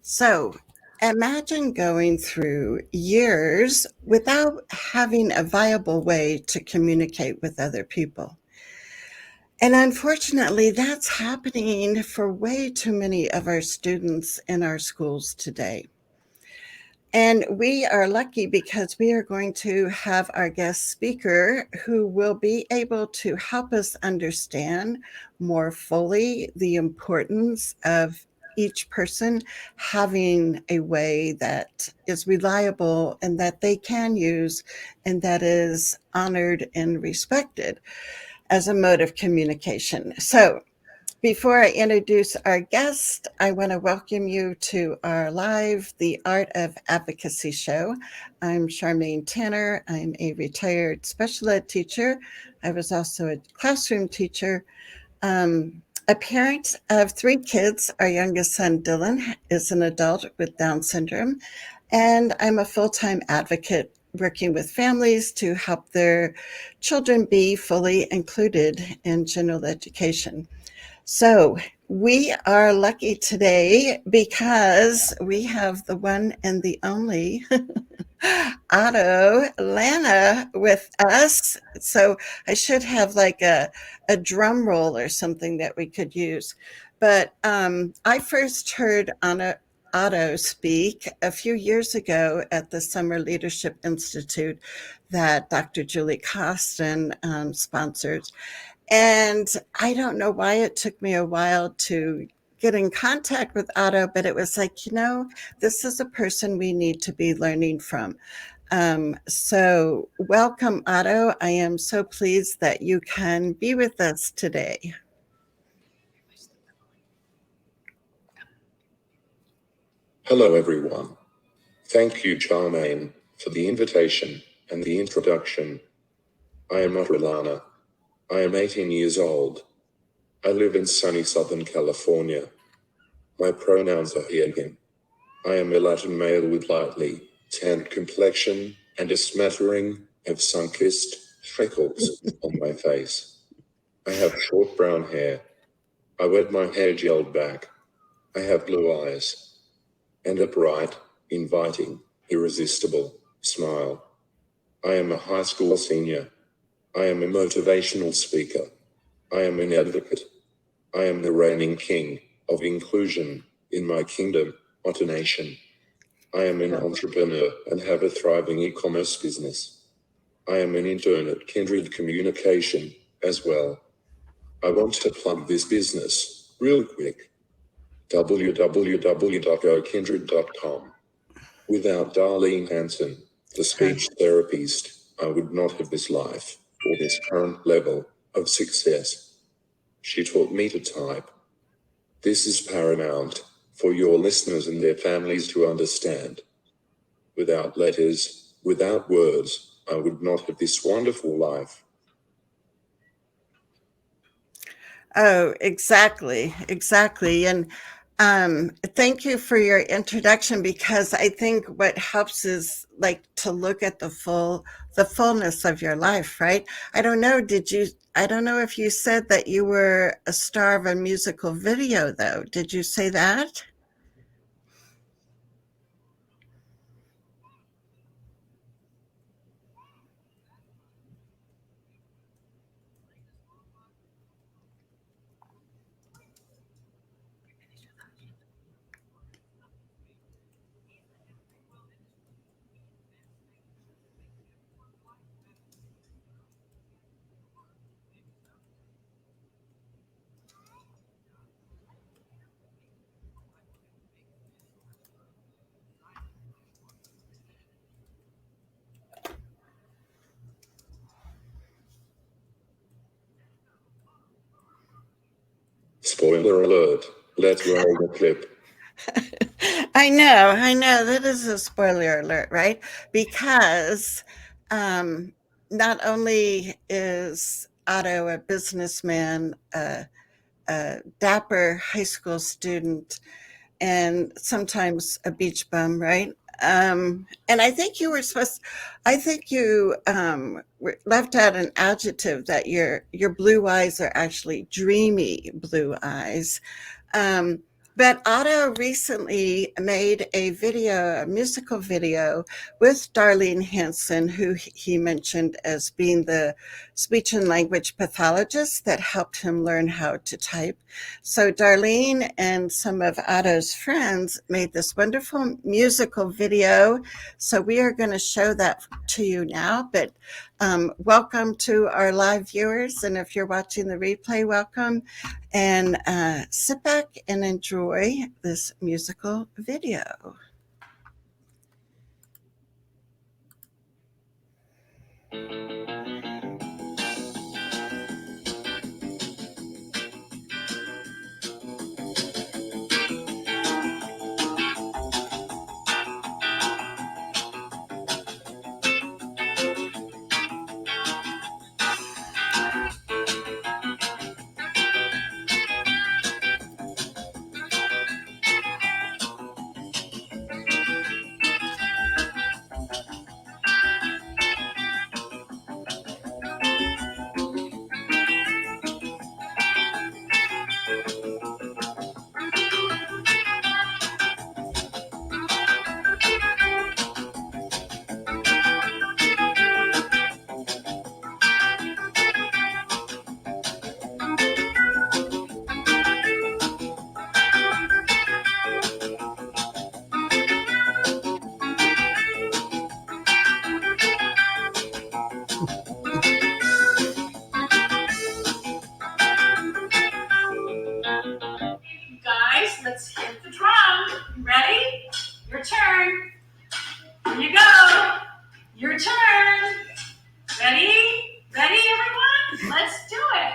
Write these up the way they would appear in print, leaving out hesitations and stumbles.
So imagine going through years without having a viable way to communicate with other people. And unfortunately, that's happening for way too many of our students in our schools today. And we are lucky because we are going to have our guest speaker who will be able to help us understand more fully the importance of each person having a way that is reliable and that they can use and that is honored and respected as a mode of communication. So, before I introduce our guest, I want to welcome you to our live The Art of Advocacy show. I'm Charmaine Thaner. I'm a retired special ed teacher. I was also a classroom teacher, a parent of three kids. Our youngest son, Dylan, is an adult with Down syndrome, and I'm a full-time advocate working with families to help their children be fully included in general education. So we are lucky today because we have the one and the only Otto Lana with us. So I should have like a drum roll or something that we could use. But I first heard Otto speak a few years ago at the Summer Leadership Institute that Dr. Julie Costin sponsors. And I don't know why it took me a while to get in contact with Otto, but it was like, this is a person we need to be learning from. So, welcome, Otto. I am so pleased that you can be with us today. Hello, everyone. Thank you, Charmaine, for the invitation and the introduction. I am Otto Lana. I am 18 years old. I live in sunny Southern California. My pronouns are he, him. I am a Latin male with lightly tanned complexion and a smattering of sun-kissed freckles on my face. I have short brown hair. I wet my hair gelled back. I have blue eyes and a bright, inviting, irresistible smile. I am a high school senior. I am a motivational speaker. I am an advocate. I am the reigning king of inclusion in my kingdom, Otto Nation. I am an entrepreneur and have a thriving e-commerce business. I am an intern at Kindred Communication as well. I want to plug this business real quick. www.gokindred.com. Without Darlene Hanson, the speech therapist, I would not have this life or this current level of success. She taught me to type. This is paramount for your listeners and their families to understand. Without letters, without words, I would not have this wonderful life. Oh, exactly, exactly. And thank you for your introduction because I think what helps is like to look at the fullness of your life, right? I don't know, I don't know if you said that you were a star of a musical video though. Did you say that? Spoiler alert, let's roll the clip. I know that is a spoiler alert, right? Because um, not only is Otto a businessman, a dapper high school student, and sometimes a beach bum, right? And I think you left out an adjective that your blue eyes are actually dreamy blue eyes. Um, But Otto recently made a musical video with Darlene Hanson, who he mentioned as being the speech and language pathologist that helped him learn how to type. So Darlene and some of Otto's friends made this wonderful musical video. So we are going to show that to you now. But welcome to our live viewers. And if you're watching the replay, welcome. And sit back and enjoy this musical video. Guys, let's hit the drum. Ready? Your turn. Here you go. Your turn. Ready? Ready, everyone? Let's do it.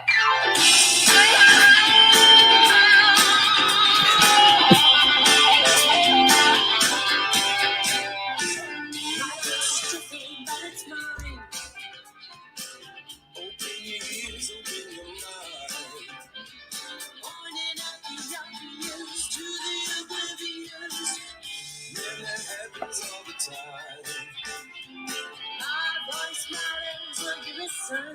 All the time. My voice matters when you listen.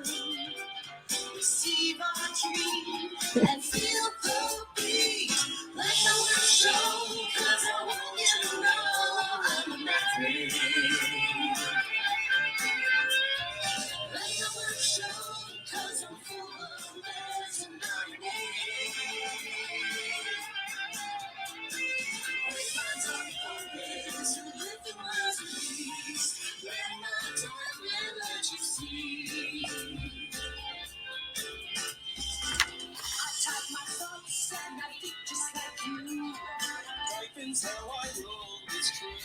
Receive our dream and feel the beat. Let the world show, 'cause I want you to know I'm a memory. Let the world show, 'cause I'm full of letters and minds are always who live the world's peace. Let my time and let you see. I type my thoughts and I think just like you. Typing's how I roll, it's true.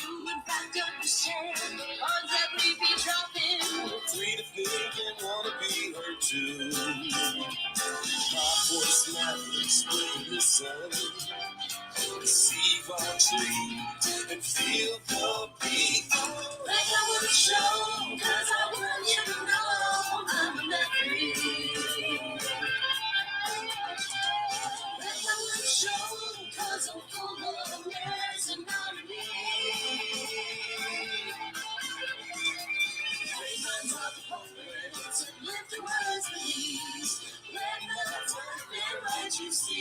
You in fact understand on every beat dropping. Free to think and wanna be heard too. My voice matters when you listen. Receive our treat and feel the beat. Let the world show, 'cause I want you to know I'm a memory. Let the world show, 'cause I'm full of words and harmony. Great minds are the poets and live the words beneath. Let the time and let you see.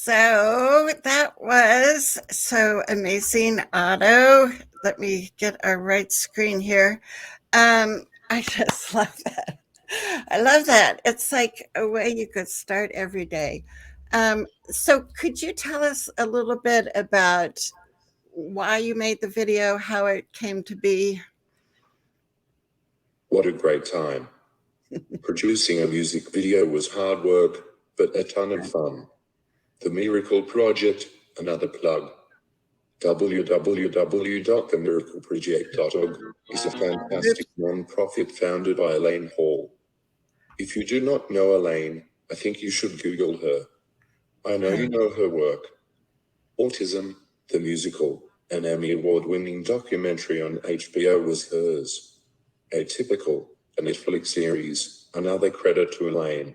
So that was so amazing, Otto. Let me get our right screen here. I just love that. I love that. It's like a way you could start every day. So could you tell us a little bit about why you made the video, how it came to be? What a great time. Producing a music video was hard work, but a ton of fun. The Miracle Project, another plug. www.themiracleproject.org is a fantastic non-profit founded by Elaine Hall. If you do not know Elaine, I think you should Google her. I know you know her work. Autism, the musical, an Emmy Award-winning documentary on HBO was hers. Atypical, a Netflix series, another credit to Elaine.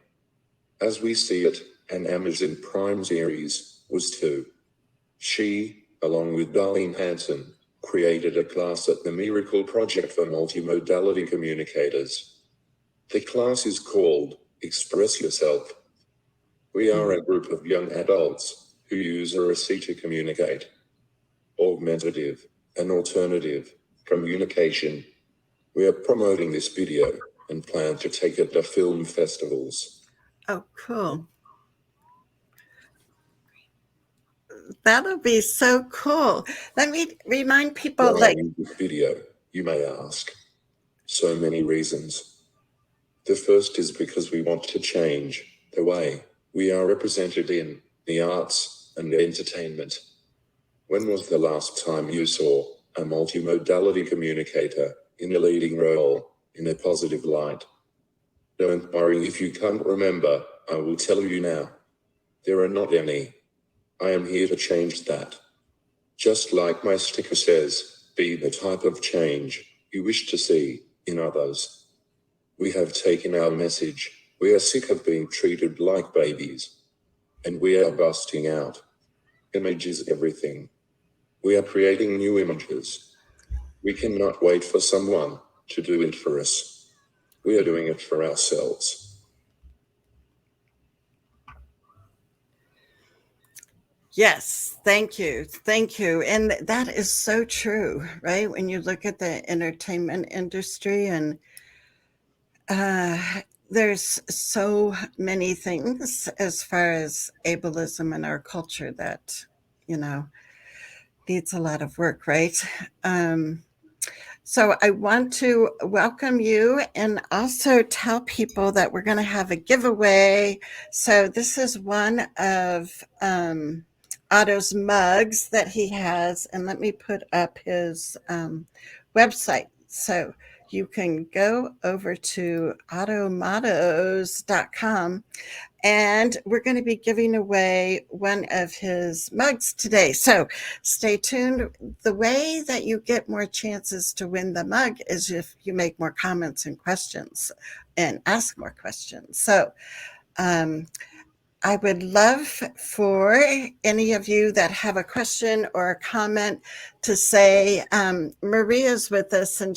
As We See It, an Amazon Prime series, was too. She, along with Darlene Hanson, created a class at the Miracle Project for multimodality communicators. The class is called Express Yourself. We are a group of young adults who use AAC to communicate. Augmentative and alternative communication. We are promoting this video and plan to take it to film festivals. Oh, cool. That'll be so cool. Let me remind people Why this video, you may ask. So many reasons. The first is because we want to change the way we are represented in the arts and entertainment. When was the last time you saw a multimodality communicator in a leading role in a positive light? Don't worry if you can't remember, I will tell you now. There are not any. I am here to change that. Just like my sticker says, be the type of change you wish to see in others. We have taken our message. We are sick of being treated like babies. And we are busting out. Image is everything. We are creating new images. We cannot wait for someone to do it for us. We are doing it for ourselves. Yes, thank you. Thank you. And that is so true, right? When you look at the entertainment industry and there's so many things as far as ableism in our culture that, you know, needs a lot of work, right? So I want to welcome you and also tell people that we're going to have a giveaway. So this is one of Otto's mugs that he has, and let me put up his website. So you can go over to ottomatos.com and we're going to be giving away one of his mugs today. So stay tuned. The way that you get more chances to win the mug is if you make more comments and questions and ask more questions. So I would love for any of you that have a question or a comment to say, Maria's with us, and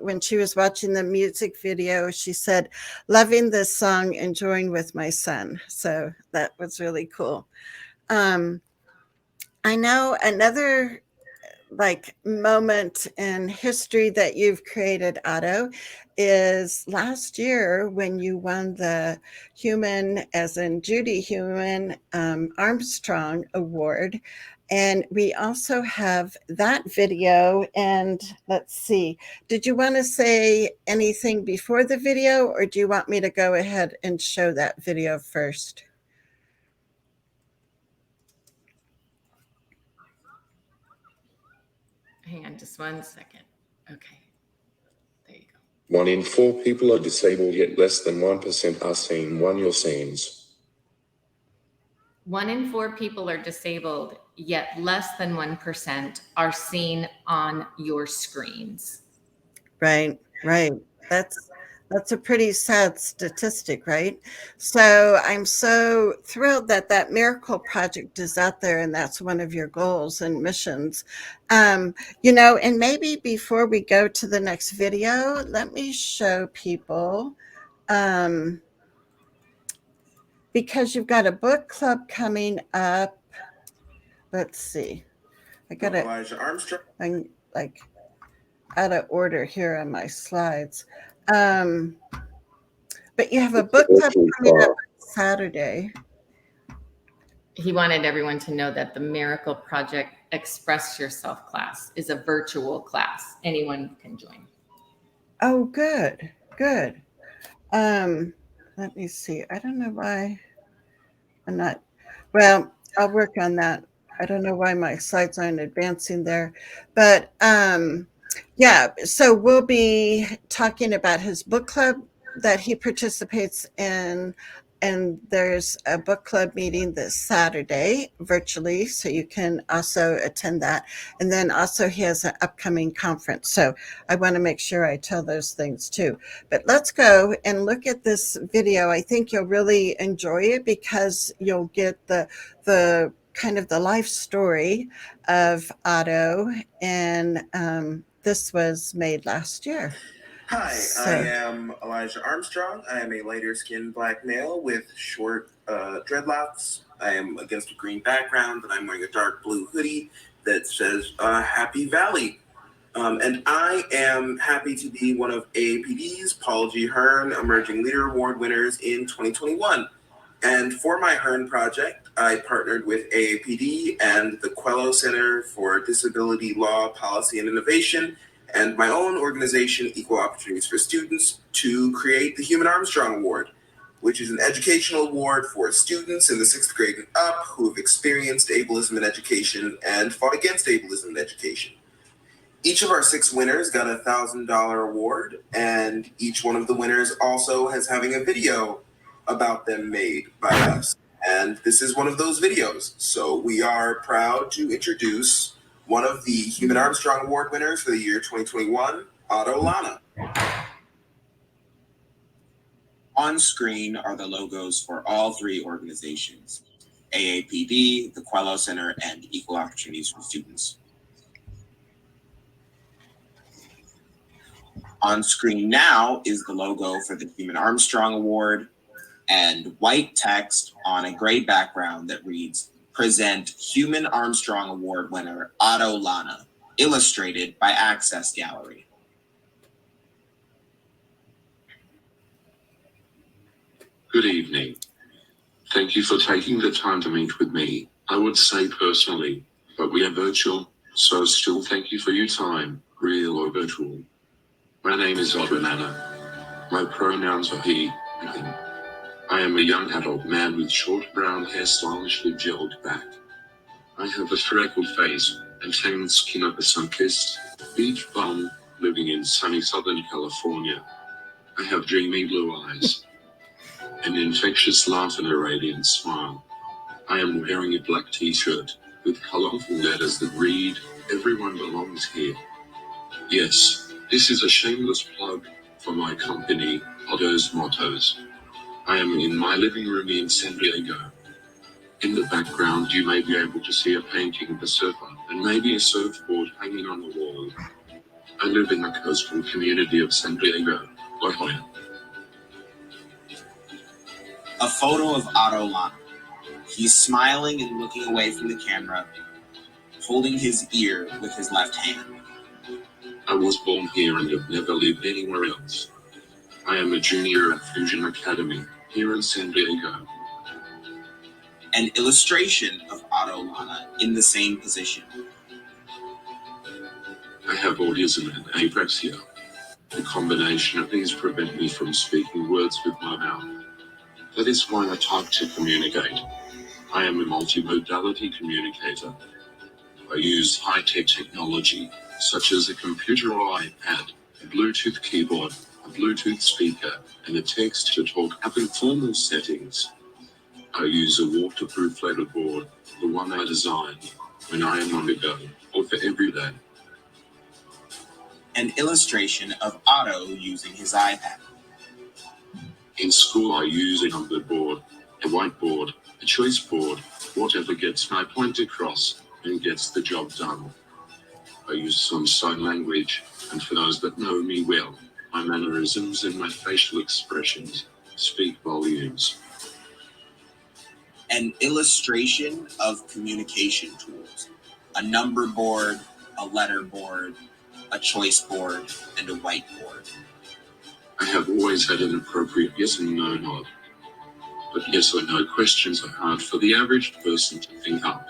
when she was watching the music video, she said, loving this song, enjoying with my son. So that was really cool. I know another moment in history that you've created, Otto, is last year when you won the Human, as in Judy Human, Armstrong Award. And we also have that video. And let's see, did you want to say anything before the video, or do you want me to go ahead and show that video first? Hang on just 1 second. Okay. There you go. 1 in 4 people are disabled, yet less than 1% are seeing your scenes. 1 in 4 people are disabled, yet less than 1% are seen on your screens. Right. That's a pretty sad statistic, right? So I'm so thrilled that that Miracle Project is out there, and that's one of your goals and missions. And maybe before we go to the next video, let me show people because you've got a book club coming up. Let's see. I got it. Elijah Armstrong. I'm like out of order here on my slides. But you have a book club coming up Saturday. He wanted everyone to know that the Miracle Project Express Yourself class is a virtual class. Anyone can join. Oh, good, good. Let me see. I don't know why I'm not. Well, I'll work on that. I don't know why my slides aren't advancing there, but yeah. So we'll be talking about his book club that he participates in. And there's a book club meeting this Saturday virtually, so you can also attend that. And then also he has an upcoming conference. So I want to make sure I tell those things too. But let's go and look at this video. I think you'll really enjoy it because you'll get the kind of the life story of Otto. And this was made last year. Hi, I am Elijah Armstrong. I am a lighter-skinned black male with short dreadlocks. I am against a green background, and I'm wearing a dark blue hoodie that says Happy Valley. And I am happy to be one of AAPD's Paul G. Hearn Emerging Leader Award winners in 2021. And for my Hearn project, I partnered with AAPD and the Quello Center for Disability Law, Policy, and Innovation, and my own organization, Equal Opportunities for Students, to create the Human Armstrong Award, which is an educational award for students in the 6th grade and up who have experienced ableism in education and fought against ableism in education. Each of our 6 winners got a $1,000 award, and each one of the winners also has having a video about them made by us. And this is one of those videos. So we are proud to introduce one of the Human Armstrong Award winners for the year 2021, Otto Lana. On screen are the logos for all 3 organizations, AAPD, the Quello Center, and Equal Opportunities for Students. On screen now is the logo for the Human Armstrong Award and white text on a gray background that reads, Present Human Armstrong Award winner Otto Lana, illustrated by Access Gallery. Good evening. Thank you for taking the time to meet with me. I would say personally, but we are virtual, so still thank you for your time, real or virtual. My name is Otto Lana. My pronouns are he and him. I am a young adult man with short brown hair stylishly gelled back. I have a freckled face and tan skin of a sun-kissed beach bum living in sunny Southern California. I have dreamy blue eyes, an infectious laugh and a radiant smile. I am wearing a black t-shirt with colorful letters that read, Everyone belongs here. Yes, this is a shameless plug for my company, Otto's Mottos. I am in my living room in San Diego. In the background, you may be able to see a painting of a surfer and maybe a surfboard hanging on the wall. I live in the coastal community of San Diego, La Jolla. A photo of Otto Lana. He's smiling and looking away from the camera, holding his ear with his left hand. I was born here and have never lived anywhere else. I am a junior at Fusion Academy, here in San Diego. An illustration of Otto Lana in the same position. I have autism and apraxia. The combination of these prevent me from speaking words with my mouth. That is why I type to communicate. I am a multimodality communicator. I use high-tech technology, such as a computer or iPad, a Bluetooth keyboard, a Bluetooth speaker, and a text-to-talk app in formal settings. I use a waterproof letterboard, the one I designed, when I am on the go, or for every day. An illustration of Otto using his iPad. In school I use a numbered board, a whiteboard, a choice board, whatever gets my point across and gets the job done. I use some sign language, and for those that know me well, my mannerisms and my facial expressions speak volumes. An illustration of communication tools. A number board, a letter board, a choice board, and a whiteboard. I have always had an appropriate yes and no nod. But yes or no questions are hard for the average person to think up.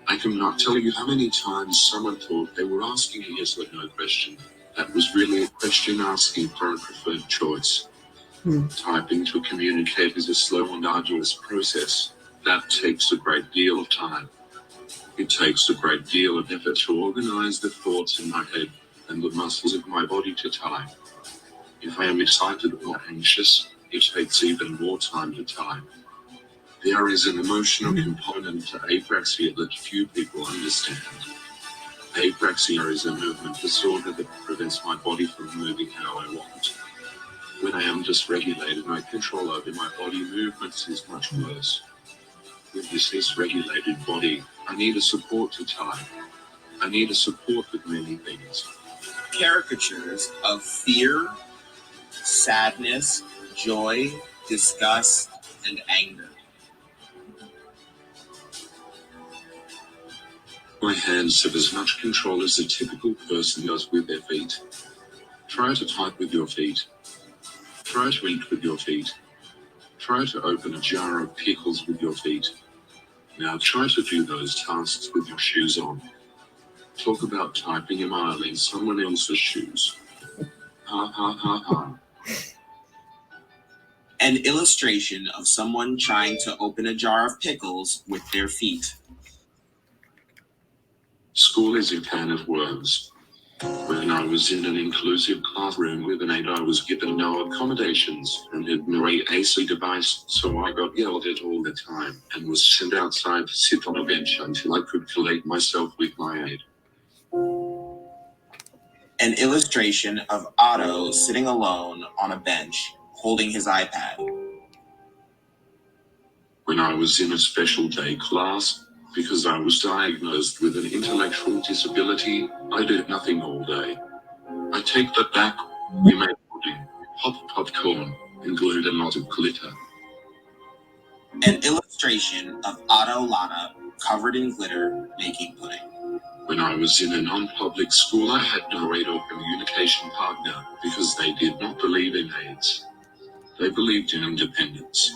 I cannot tell you how many times someone thought they were asking a yes or no question. That was really a question asking for a preferred choice. Typing to communicate is a slow and arduous process that takes a great deal of time. It takes a great deal of effort to organize the thoughts in my head and the muscles of my body to type. If I am excited or anxious, it takes even more time to type. There is an emotional component to apraxia that few people understand. Apraxia is a movement disorder that prevents my body from moving how I want. When I am dysregulated, my control over my body movements is much worse. With this dysregulated body, I need a support to type. I need a support with many things. Caricatures of fear, sadness, joy, disgust, and anger. My hands have as much control as a typical person does with their feet. Try to type with your feet. Try to eat with your feet. Try to open a jar of pickles with your feet. Now try to do those tasks with your shoes on. Talk about typing a mile in someone else's shoes. Ha ha ha ha. An illustration of someone trying to open a jar of pickles with their feet. School is a can of worms. When I was in an inclusive classroom with an aide, I was given no accommodations and had no AAC device, so I got yelled at all the time and was sent outside to sit on a bench until I could collate myself with my aide. An illustration of Otto sitting alone on a bench, holding his iPad. When I was in a special day class, because I was diagnosed with an intellectual disability, I did nothing all day. I take that back. We made pudding, popped popcorn, and glued a lot of glitter. An illustration of Otto Lana covered in glitter making pudding. When I was in a non-public school, I had no aide or communication partner because they did not believe in aides. They believed in independence.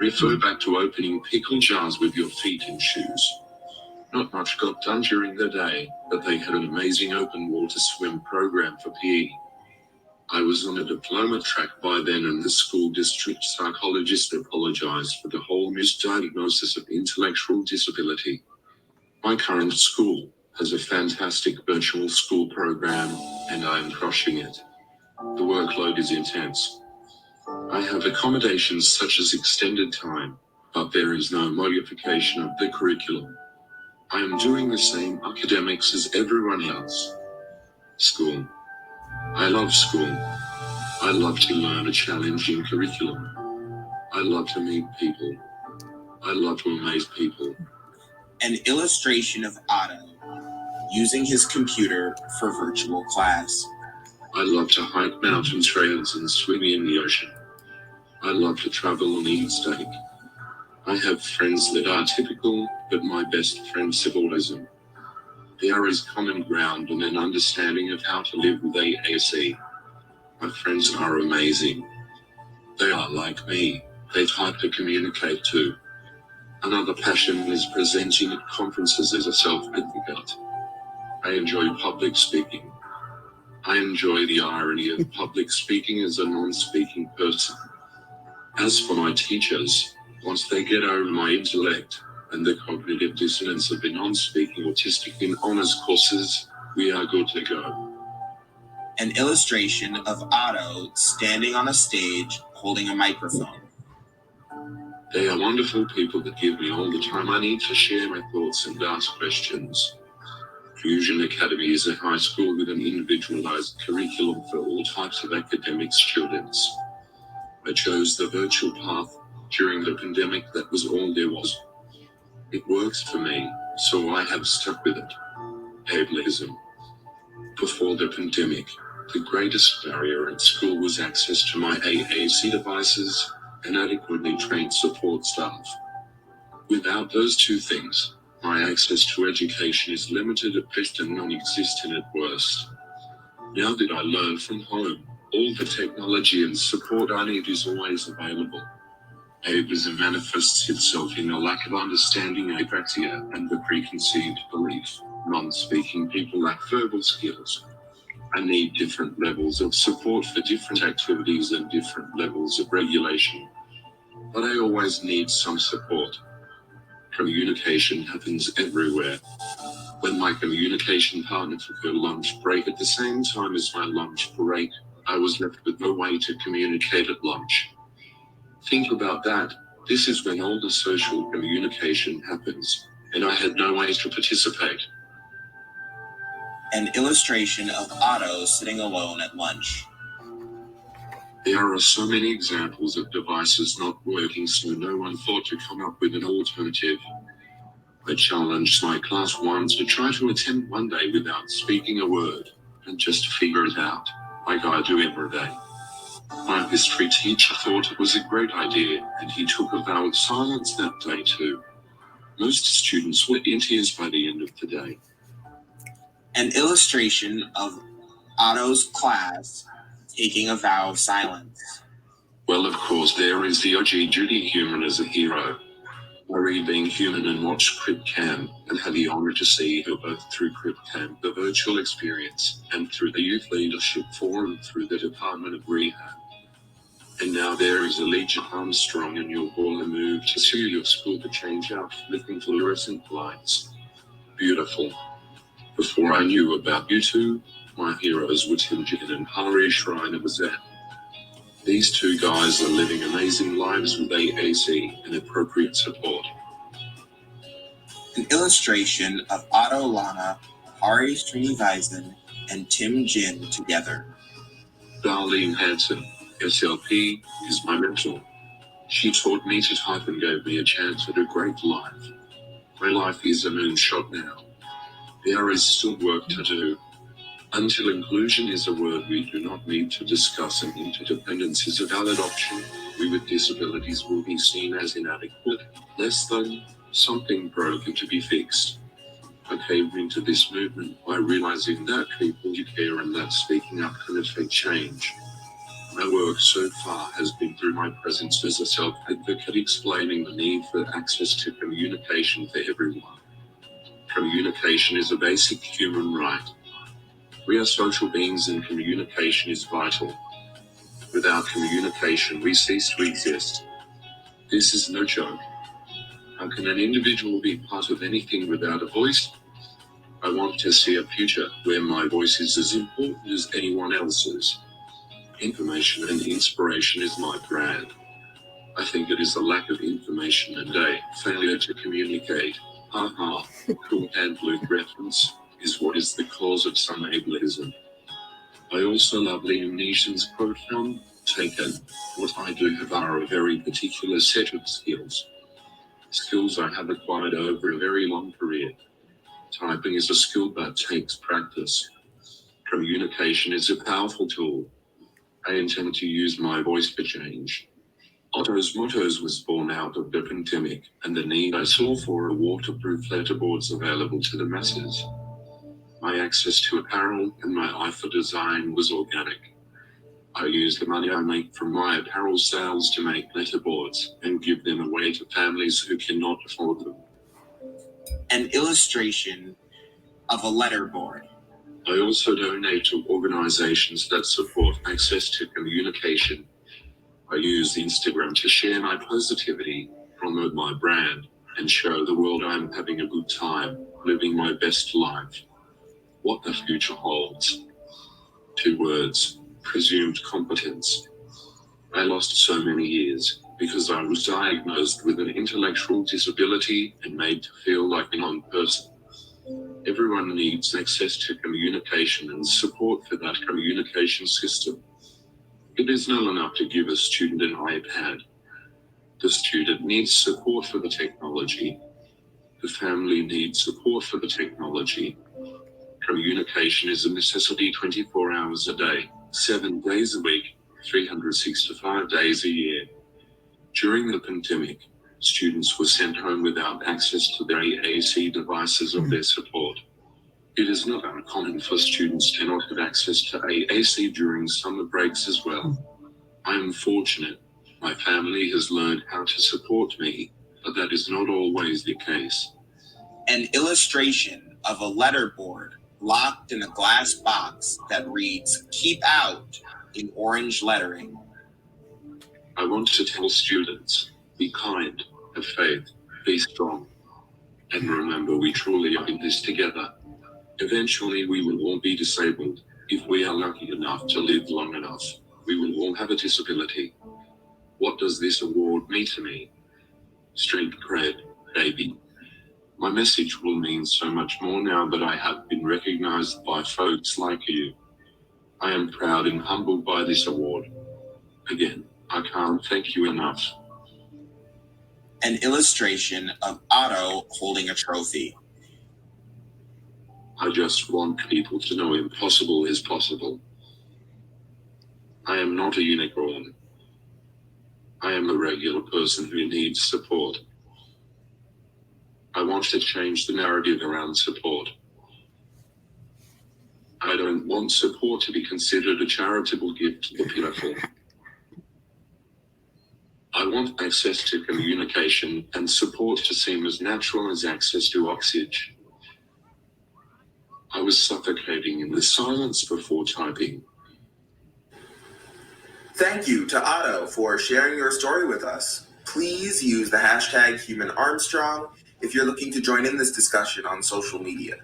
Refer back to opening pickle jars with your feet in shoes. Not much got done during the day, but they had an amazing open water swim program for PE. I was on a diploma track by then, and the school district psychologist apologized for the whole misdiagnosis of intellectual disability. My current school has a fantastic virtual school program, and I am crushing it. The workload is intense. I have accommodations such as extended time, but there is no modification of the curriculum. I am doing the same academics as everyone else. School. I love school. I love to learn a challenging curriculum. I love to meet people. I love to amaze people. An illustration of Otto using his computer for virtual class. I love to hike mountain trails and swim in the ocean. I love to travel and eat steak. I have friends that are typical, but my best friends have autism. There is common ground and an understanding of how to live with AAC. My friends are amazing. They are like me. They type to communicate too. Another passion is presenting at conferences as a self-advocate. I enjoy public speaking. I enjoy the irony of public speaking as a non-speaking person. As for my teachers, once they get over my intellect and the cognitive dissonance of the non-speaking autistic in honors courses, we are good to go. An illustration of Otto standing on a stage holding a microphone. They are wonderful people that give me all the time I need to share my thoughts and ask questions. Fusion Academy is a high school with an individualized curriculum for all types of academic students. I chose the virtual path. During the pandemic, that was all there was. It works for me, so I have stuck with it. Ableism. Before the pandemic, the greatest barrier at school was access to my AAC devices and adequately trained support staff. Without those two things, my access to education is limited at best and non-existent at worst. Now that I learn from home, all the technology and support I need is always available. Ableism manifests itself in a lack of understanding, apraxia, and the preconceived belief. Non-speaking people lack verbal skills. I need different levels of support for different activities and different levels of regulation. But I always need some support. Communication happens everywhere. When my communication partner took her lunch break at the same time as my lunch break, I was left with no way to communicate at lunch. Think about that. This is when all the social communication happens, and I had no way to participate. An illustration of Otto sitting alone at lunch. There are so many examples of devices not working, so no one thought to come up with an alternative. I challenged my class once to try to attempt one day without speaking a word, and just figure it out, like I do every day. My history teacher thought it was a great idea, and he took a vow of silence that day too. Most students were in tears by the end of the day. An illustration of Otto's class taking a vow of silence. Well, of course, there is the OG Judy Human as a hero. I read Being Human and watched CryptCam, and had the honor to see her both through CryptCam, the virtual experience, and through the Youth Leadership Forum through the Department of Rehab. And now there is Elijah Armstrong, and your baller moved to sue your school to change out flipping fluorescent lights. Beautiful. Before I knew about you two, my heroes were Tim Jin and Hari Shriner was there. These two guys are living amazing lives with AAC and appropriate support. An illustration of Otto Lana, Hari Srinivasan, and Tim Jin together. Darlene Hanson, SLP, is my mentor. She taught me to type and gave me a chance at a great life. My life is a moonshot now. There is still work to do. Until inclusion is a word we do not need to discuss and interdependence is a valid option, we with disabilities will be seen as inadequate, less than, something broken to be fixed. I came into this movement by realizing that people do care and that speaking up can affect change. My work so far has been through my presence as a self-advocate explaining the need for access to communication for everyone. Communication is a basic human right. We are social beings and communication is vital. Without communication, we cease to exist. This is no joke. How can an individual be part of anything without a voice? I want to see a future where my voice is as important as anyone else's. Information and inspiration is my brand. I think it is a lack of information and a failure to communicate. Haha, cool hand Luke reference is what is the cause of some ableism. I also love Liam Neeson's quote from Taken. What I do have are a very particular set of skills. Skills I have acquired over a very long career. Typing is a skill that takes practice. Communication is a powerful tool. I intend to use my voice for change. Otto's Mottos was born out of the pandemic and the need I saw for a waterproof letterboards available to the masses. My access to apparel and my eye for design was organic. I use the money I make from my apparel sales to make letterboards and give them away to families who cannot afford them. An illustration of a letterboard. I also donate to organizations that support access to communication. I use Instagram to share my positivity, promote my brand, and show the world I'm having a good time, living my best life. What the future holds. 2 words, presumed competence. I lost so many years because I was diagnosed with an intellectual disability and made to feel like a non-person. Everyone needs access to communication and support for that communication system. It is not enough to give a student an iPad. The student needs support for the technology. The family needs support for the technology. Communication is a necessity 24 hours a day, 7 days a week, 365 days a year. During the pandemic, students were sent home without access to their AAC devices or their support. It is not uncommon for students to not have access to AAC during summer breaks as well. I am fortunate. My family has learned how to support me, but that is not always the case. An illustration of a letterboard locked in a glass box that reads, "Keep out," in orange lettering. I want to tell students, be kind, have faith, be strong. And remember, we truly are in this together. Eventually, we will all be disabled. If we are lucky enough to live long enough, we will all have a disability. What does this award mean to me? Street cred, baby. My message will mean so much more now that I have been recognized by folks like you. I am proud and humbled by this award. Again, I can't thank you enough. An illustration of Otto holding a trophy. I just want people to know impossible is possible. I am not a unicorn. I am a regular person who needs support. I want to change the narrative around support. I don't want support to be considered a charitable gift to the pitiful. I want access to communication and support to seem as natural as access to oxygen. I was suffocating in the silence before typing. Thank you to Otto for sharing your story with us. Please use the hashtag #HumanArmstrong if you're looking to join in this discussion on social media.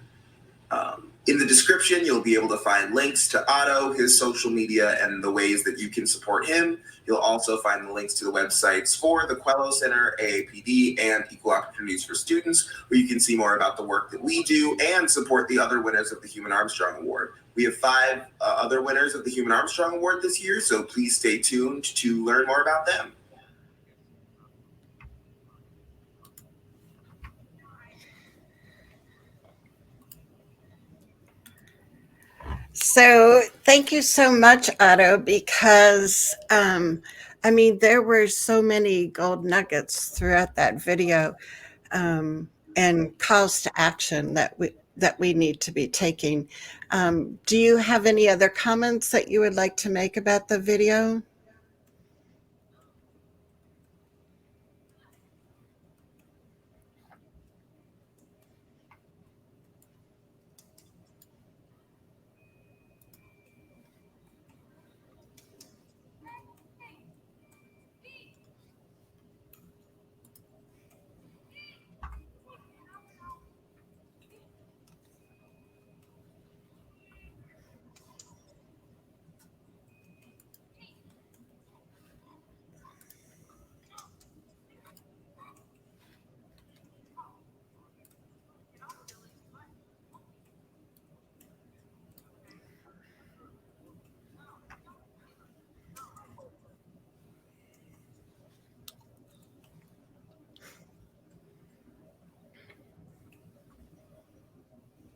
In the description, you'll be able to find links to Otto, his social media, and the ways that you can support him. You'll also find the links to the websites for the Quello Center, AAPD, and Equal Opportunities for Students, where you can see more about the work that we do and support the other winners of the Human Armstrong Award. We have 5 other winners of the Human Armstrong Award this year, so please stay tuned to learn more about them. So thank you so much, Otto, because I mean, there were so many gold nuggets throughout that video, and calls to action that we need to be taking. Do you have any other comments that you would like to make about the video?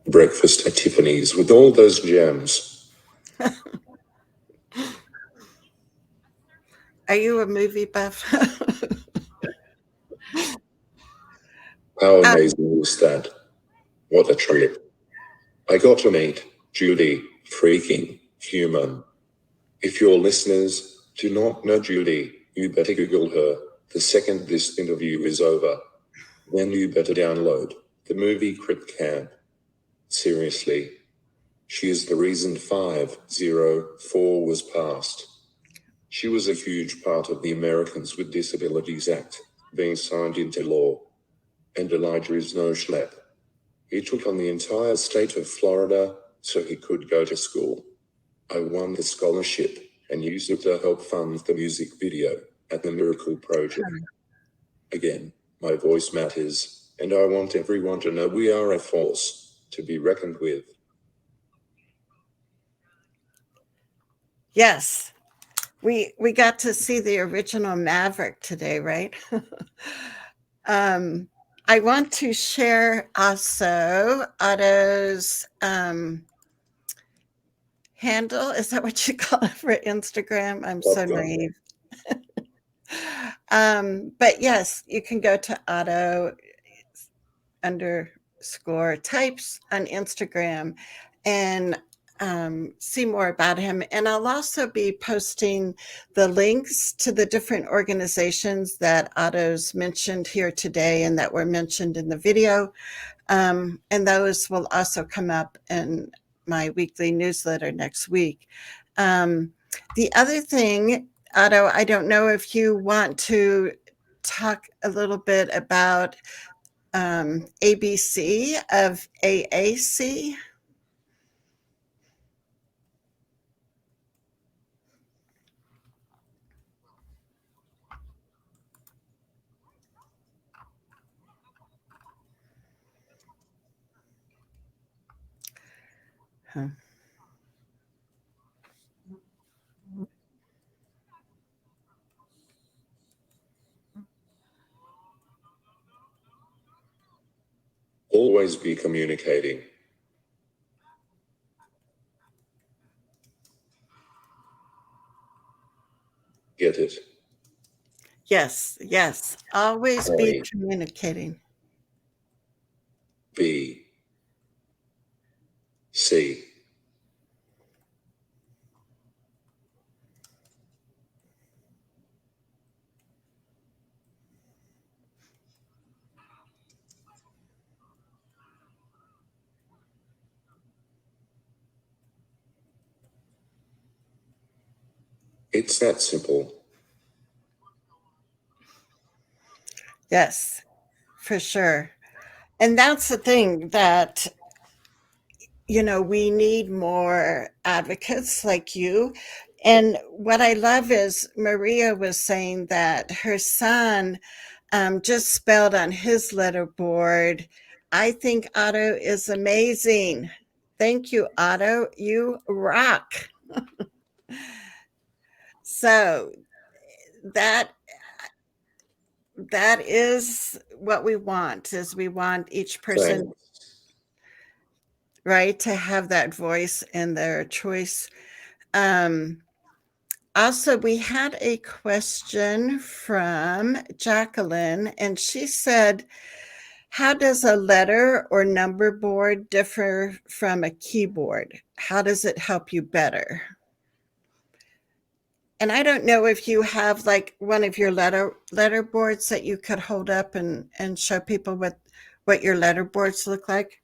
Breakfast at Tiffany's with all those gems. Are you a movie buff? How amazing was that? What a trip. I got to meet Judy, freaking human. If your listeners do not know Judy, you better Google her the second this interview is over. Then you better download the movie Crit Camp. Seriously. She is the reason 504 was passed. She was a huge part of the Americans with Disabilities Act being signed into law. And Elijah is no schlep. He took on the entire state of Florida so he could go to school. I won the scholarship and used it to help fund the music video at the Miracle Project. Again, my voice matters, and I want everyone to know we are a force to be reckoned with. Yes, we got to see the original Maverick today, right? I want to share also Otto's handle. Is that what you call it for Instagram? I'm so naive. But yes, you can go to Otto _types on Instagram and see more about him. And I'll also be posting the links to the different organizations that Otto's mentioned here today and that were mentioned in the video. And those will also come up in my weekly newsletter next week. The other thing, Otto, I don't know if you want to talk a little bit about ABC of AAC. Huh. Always be communicating. Get it? Yes, yes. Always be A, communicating. B, C. It's that simple. Yes, for sure. And that's the thing that, you know, we need more advocates like you. And what I love is Maria was saying that her son just spelled on his letterboard, "I think Otto is amazing." Thank you, Otto. You rock. So that is what we want, is we want each person, Thanks. right, to have that voice in their choice. Also, we had a question from Jacqueline, and she said, how does a letter or number board differ from a keyboard? How does it help you better? And I don't know if you have like one of your letter boards that you could hold up and show people what your letter boards look like.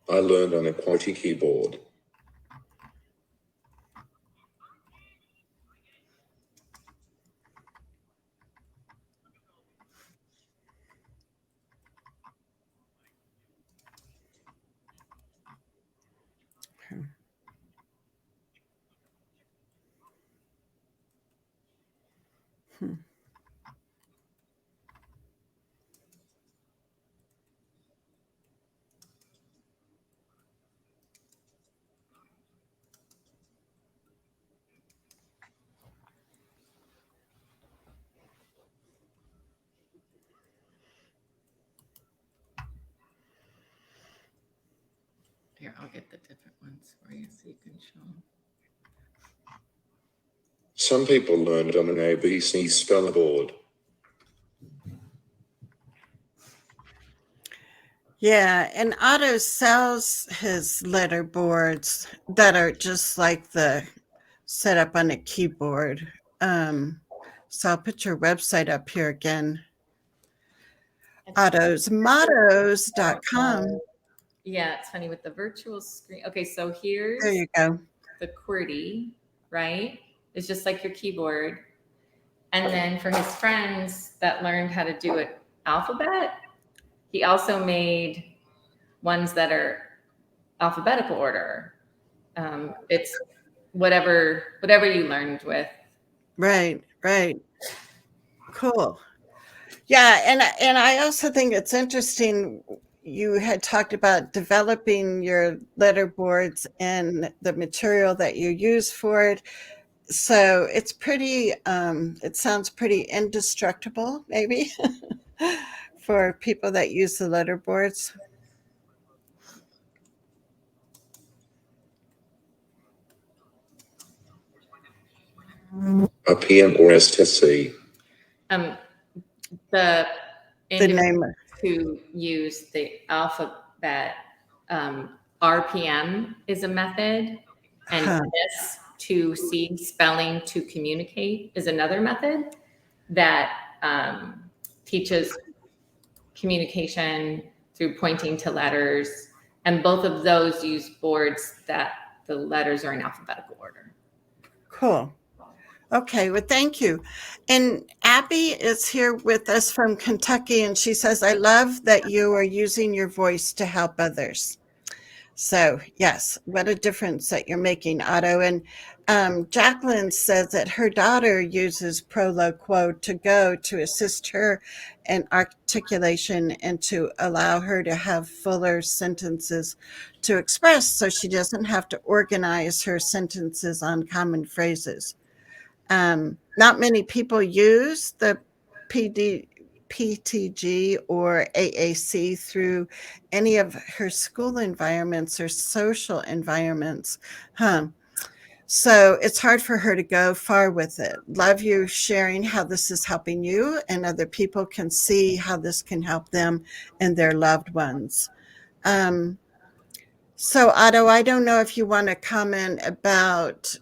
I learned on a QWERTY keyboard. Hmm. Here, I'll get the different ones for you so you can show them. Some people learned on an ABC speller board. Yeah, and Otto sells his letter boards that are just like the setup on a keyboard. So I'll put your website up here again. ottosmottos.com. Yeah, it's funny with the virtual screen. Okay, so There here's you go. the QWERTY, right? It's just like your keyboard. And then for his friends that learned how to do it alphabet, he also made ones that are alphabetical order. It's whatever you learned with. Right, right. Cool. Yeah, and I also think it's interesting, you had talked about developing your letter boards and the material that you use for it. So it's pretty, it sounds pretty indestructible, maybe, for people that use the letter boards. A PM or STC? The The name. individuals who use the alphabet, RPM is a method, and Huh. this to see spelling to communicate is another method that teaches communication through pointing to letters. And both of those use boards that the letters are in alphabetical order. Cool. Okay, well, thank you. And Abby is here with us from Kentucky, and she says, I love that you are using your voice to help others. So, yes, what a difference that you're making, Otto. And Jacqueline says that her daughter uses Proloquo to go to assist her in articulation and to allow her to have fuller sentences to express so she doesn't have to organize her sentences on common phrases. Not many people use the PTG or AAC through any of her school environments or social environments. So it's hard for her to go far with it. Love you sharing how this is helping you, and other people can see how this can help them and their loved ones. So Otto, I don't know if you want to comment about,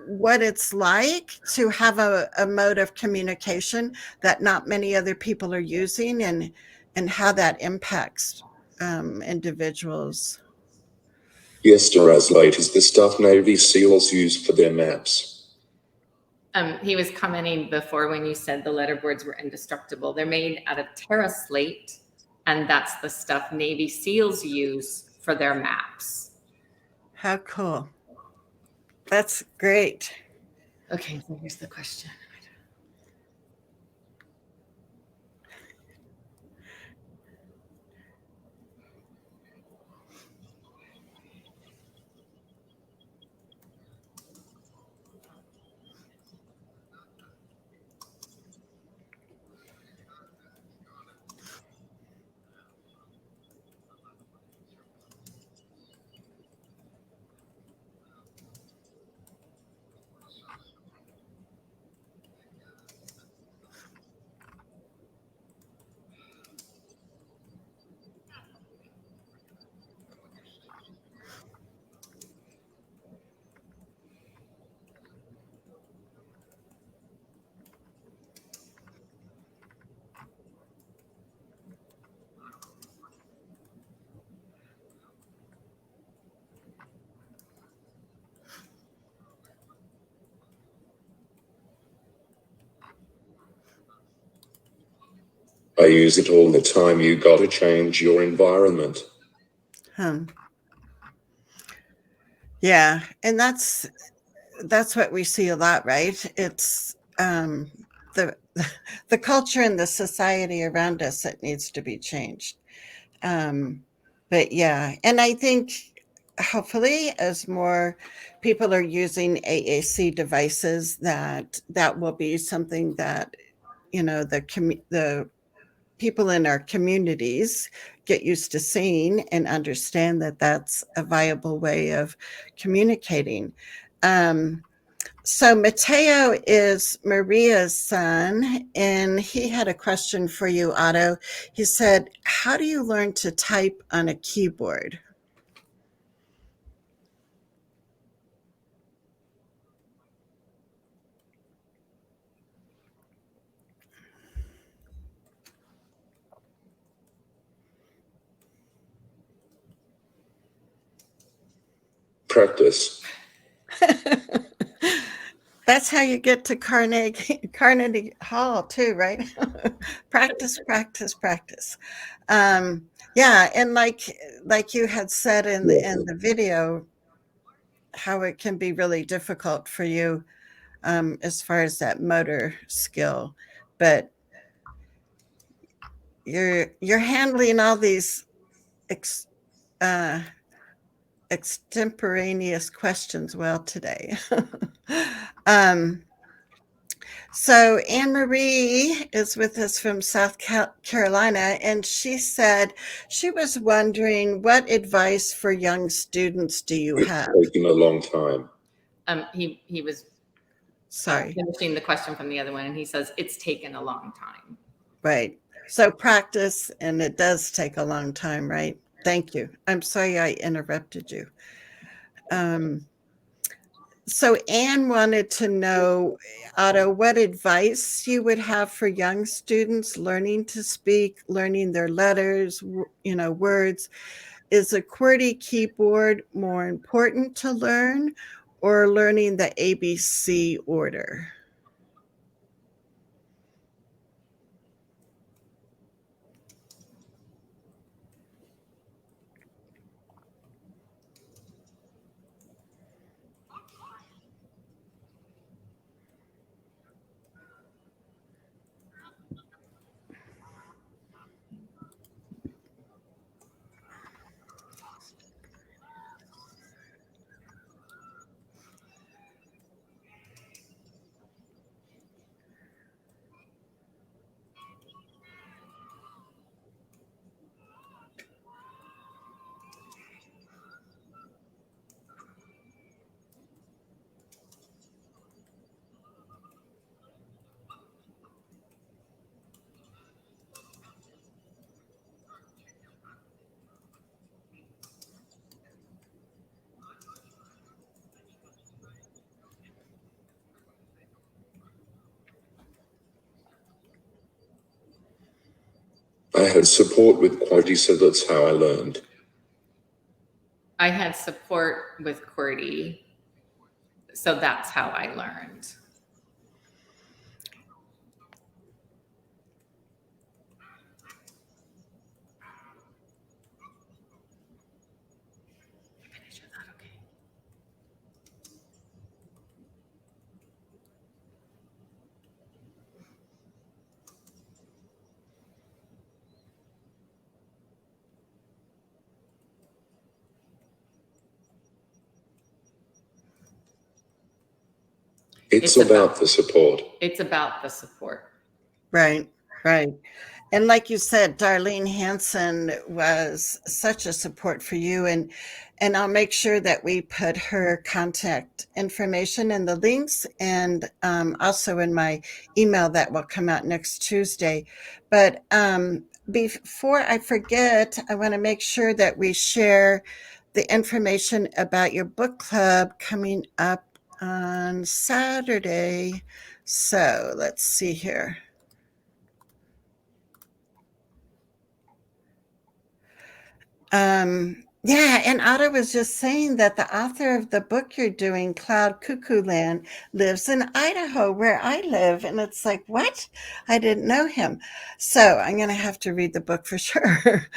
what it's like to have a mode of communication that not many other people are using, and how that impacts individuals. Yes, translate is the stuff Navy SEALs use for their maps. He was commenting before when you said the letter boards were indestructible. They're made out of TerraSlate, and that's the stuff Navy SEALs use for their maps. How cool. That's great. Okay, so here's the question. I use it all the time. You gotta change your environment. Yeah, and that's what we see a lot, right? It's the the culture and the society around us that needs to be changed. But yeah, and I think hopefully as more people are using AAC devices, that will be something that, the people in our communities get used to seeing and understand that that's a viable way of communicating. So Mateo is Maria's son, and he had a question for you, Otto. He said, how do you learn to type on a keyboard? Practice. That's how you get to Carnegie Hall too, right? Practice, practice, practice. Yeah, and like you had said in the video, how it can be really difficult for you as far as that motor skill. But you're handling all these extemporaneous questions well today. So Anne Marie is with us from South Carolina, and she said she was wondering, what advice for young students do you have? It's taking a long time. He was Sorry. finishing the question from the other one, and he says it's taken a long time. Right. So practice, and it does take a long time, right? Thank you. I'm sorry I interrupted you. So Anne wanted to know, Otto, what advice you would have for young students learning to speak, learning their letters, words. Is a QWERTY keyboard more important to learn, or learning the ABC order? I had support with QWERTY, so that's how I learned. I had support with QWERTY, so that's how I learned. It's about the support. It's about the support. Right, right. And like you said, Darlene Hanson was such a support for you, and I'll make sure that we put her contact information in the links, and also in my email that will come out next Tuesday. But before I forget, I want to make sure that we share the information about your book club coming up on Saturday. So let's see here. Yeah, and Otto was just saying that the author of the book you're doing, Cloud Cuckoo Land, lives in Idaho, where I live. And it's like, what? I didn't know him. So I'm going to have to read the book for sure.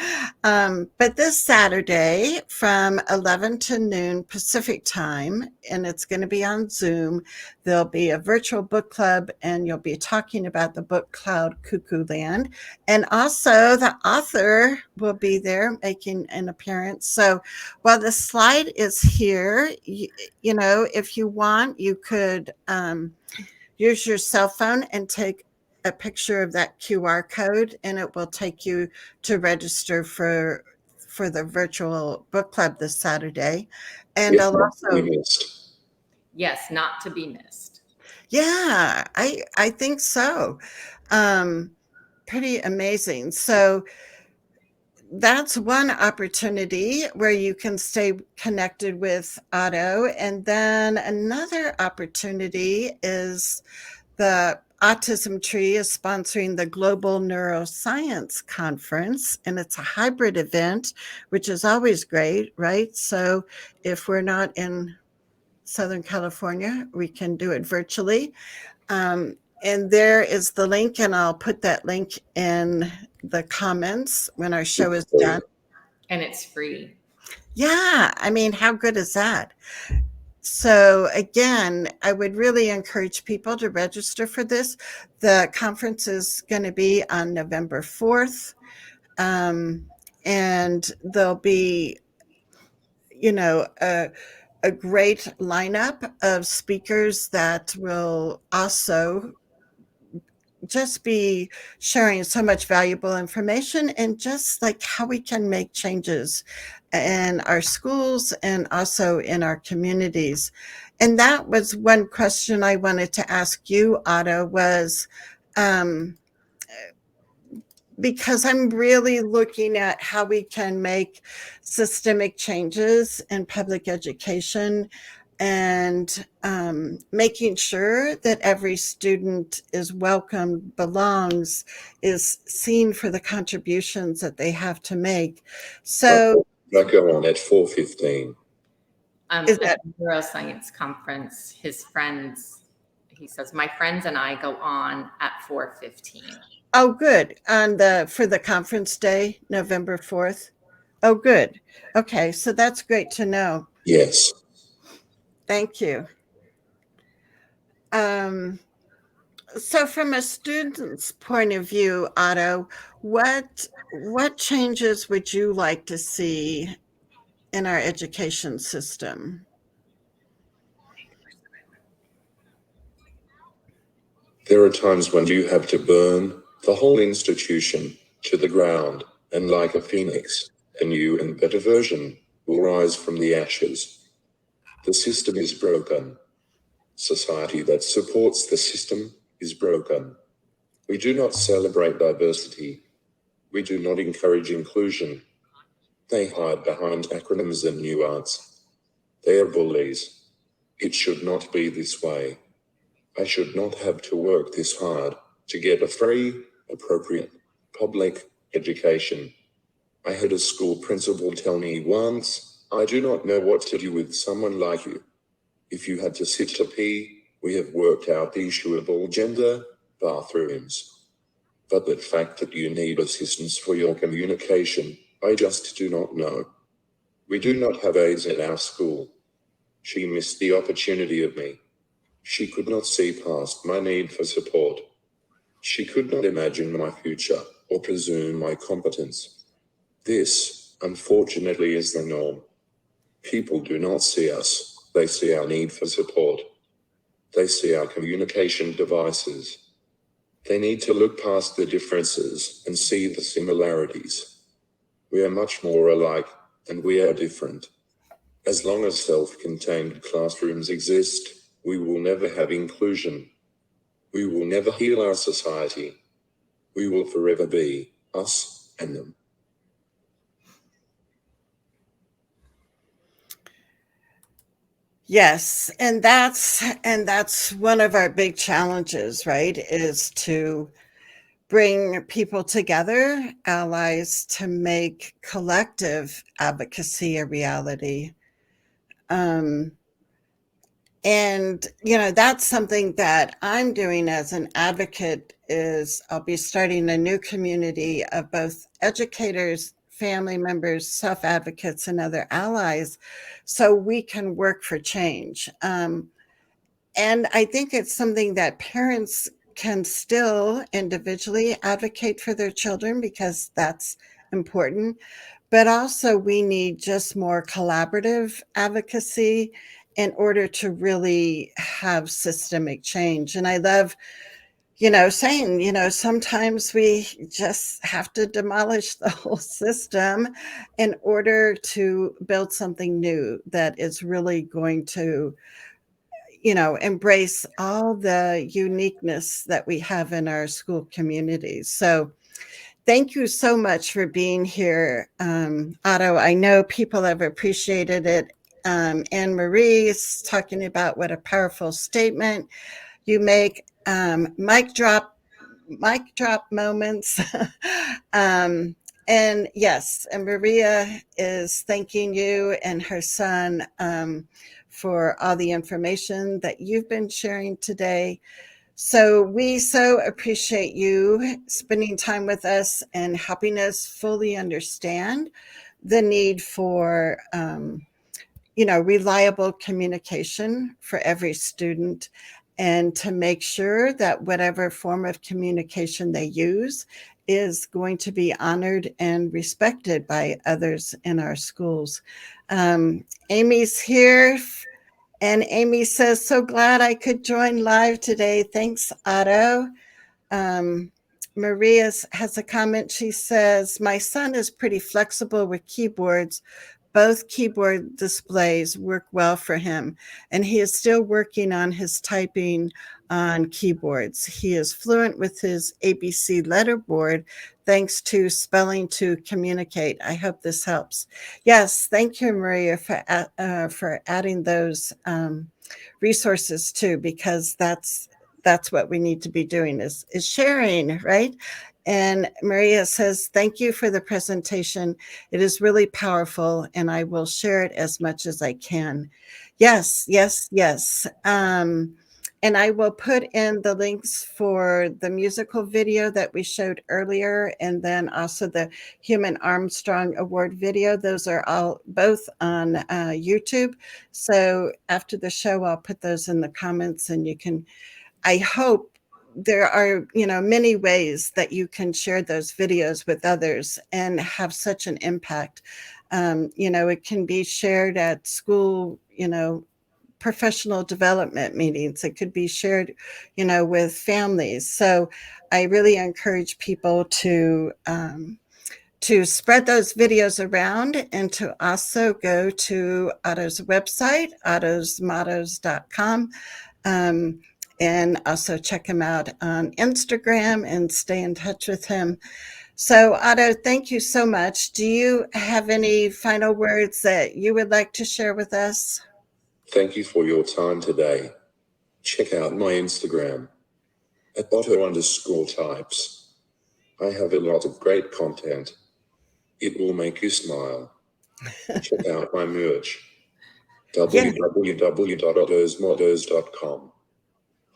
But this Saturday from 11 to noon Pacific time, and it's going to be on Zoom, there'll be a virtual book club, and you'll be talking about the book Cloud Cuckoo Land. And also the author will be there making an appearance. So while the slide is here, if you want, you could use your cell phone and take a picture of that QR code, and it will take you to register for the virtual book club this Saturday. And I'll also, yes, not to be missed. Yeah, I think so. Pretty amazing. So that's one opportunity where you can stay connected with Otto. And then another opportunity is the Autism Tree is sponsoring the Global Neuroscience Conference, and it's a hybrid event, which is always great, right? So if we're not in Southern California, we can do it virtually. And there is the link, and I'll put that link in the comments when our show is done. And it's free. Yeah, I mean, how good is that? So again, I would really encourage people to register for this. The conference is going to be on November 4th. And there'll be, a great lineup of speakers that will also just be sharing so much valuable information and just like how we can make changes in our schools and also in our communities. And that was one question I wanted to ask you, Otto, was because I'm really looking at how we can make systemic changes in public education and making sure that every student is welcome, belongs, is seen for the contributions that they have to make. So I go on at 4:15. Is At that- the neuroscience conference, his friends, he says, my friends and I go on at 4:15. Oh, good. For the conference day, November 4th. Oh, good. Okay, so that's great to know. Yes. Thank you. So from a student's point of view, Otto, what changes would you like to see in our education system? There are times when you have to burn the whole institution to the ground, and like a phoenix, a new and better version will rise from the ashes. The system is broken. Society that supports the system is broken. We do not celebrate diversity. We do not encourage inclusion. They hide behind acronyms and nuance. They are bullies. It should not be this way. I should not have to work this hard to get a free, appropriate, public education. I had a school principal tell me once, I do not know what to do with someone like you. If you had to sit to pee, we have worked out the issue of all gender bathrooms. But the fact that you need assistance for your communication, I just do not know. We do not have aides in our school. She missed the opportunity of me. She could not see past my need for support. She could not imagine my future or presume my competence. This, unfortunately, is the norm. People do not see us, they see our need for support. They see our communication devices. They need to look past the differences and see the similarities. We are much more alike, and we are different. As long as self-contained classrooms exist, we will never have inclusion. We will never heal our society. We will forever be us and them. Yes, and that's one of our big challenges, right? Is to bring people together, allies, to make collective advocacy a reality. And that's something that I'm doing as an advocate. Is I'll be starting a new community of both educators, family members, self-advocates, and other allies, so we can work for change. And I think it's something that parents can still individually advocate for their children, because that's important. But also we need just more collaborative advocacy in order to really have systemic change. And I love, saying, sometimes we just have to demolish the whole system in order to build something new that is really going to, embrace all the uniqueness that we have in our school communities. So thank you so much for being here, Otto. I know people have appreciated it. Anne Marie is talking about what a powerful statement you make. Mic drop moments. And yes, and Maria is thanking you and her son for all the information that you've been sharing today. So we so appreciate you spending time with us and helping us fully understand the need for reliable communication for every student, and to make sure that whatever form of communication they use is going to be honored and respected by others in our schools. Amy's here, and Amy says, so glad I could join live today. Thanks, Otto. Maria has a comment. She says, my son is pretty flexible with keyboards. Both keyboard displays work well for him, and he is still working on his typing on keyboards. He is fluent with his ABC letterboard thanks to Spelling to Communicate. I hope this helps. Yes, thank you, Maria, for adding those resources too, because that's what we need to be doing is sharing, right? And Maria says, thank you for the presentation. It is really powerful, and I will share it as much as I can. Yes, yes, yes. And I will put in the links for the musical video that we showed earlier, and then also the Human Armstrong Award video. Those are all both on YouTube. So after the show, I'll put those in the comments, and you can, I hope there are, many ways that you can share those videos with others and have such an impact. It can be shared at school, professional development meetings. It could be shared, with families. So I really encourage people to spread those videos around, and to also go to Otto's website, ottosmottos.com. And also check him out on Instagram and stay in touch with him. So, Otto, thank you so much. Do you have any final words that you would like to share with us? Thank you for your time today. Check out my Instagram at Otto_types. I have a lot of great content. It will make you smile. Check out my merch. www.ottosmottos.com.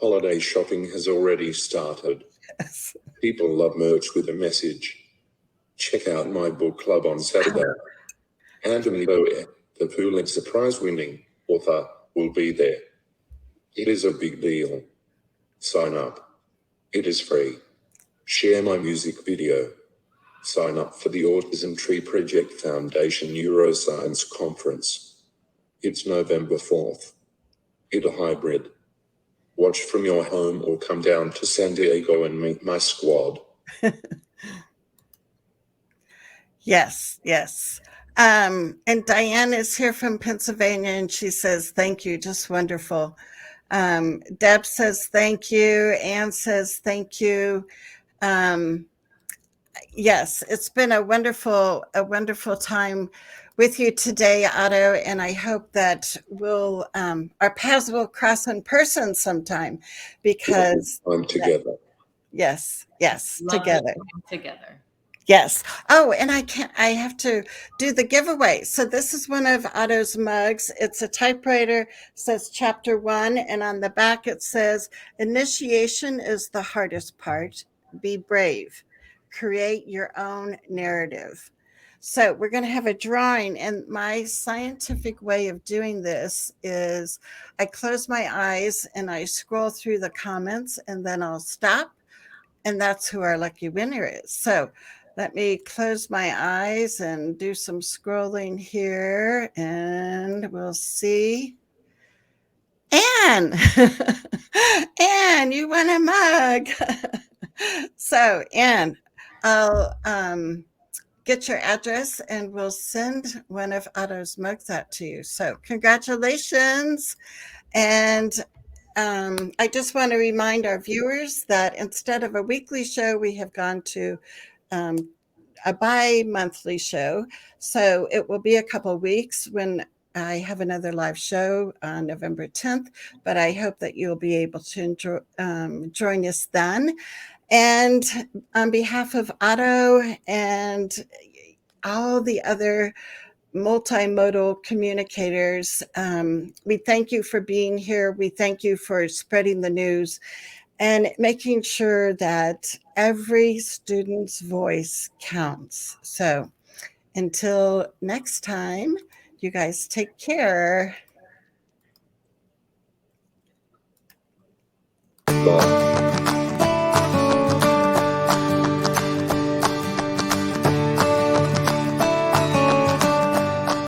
Holiday shopping has already started. Yes. People love merch with a message. Check out my book club on Saturday. Anthony Boer, the Pulitzer Prize-winning author, will be there. It is a big deal. Sign up. It is free. Share my music video. Sign up for the Autism Tree Project Foundation Neuroscience Conference. It's November 4th. It's a hybrid. Watch from your home or come down to San Diego and meet my squad. Yes, yes. And Diane is here from Pennsylvania, and she says, thank you, just wonderful. Deb says, thank you. Anne says, thank you. Yes, it's been a wonderful time with you today, Otto, and I hope that our paths will cross in person sometime, because I'm together. Yes, Love together. Together. Yes. Oh, and I have to do the giveaway. So this is one of Otto's mugs. It's a typewriter, says chapter 1, and on the back it says, initiation is the hardest part. Be brave. Create your own narrative. So we're going to have a drawing, and my scientific way of doing this is I close my eyes and I scroll through the comments, and then I'll stop, and that's who our lucky winner is. So let me close my eyes and do some scrolling here, and we'll see. Anne, Anne, you won a mug. So, Anne, I'll get your address, and we'll send one of Otto's mugs out to you. So, congratulations. And I just want to remind our viewers that instead of a weekly show, we have gone to a bi-monthly show. So it will be a couple of weeks when I have another live show on November 10th, but I hope that you'll be able to join us then. And on behalf of Otto and all the other multimodal communicators, we thank you for being here. We thank you for spreading the news and making sure that every student's voice counts. So until next time, You guys take care. Bye.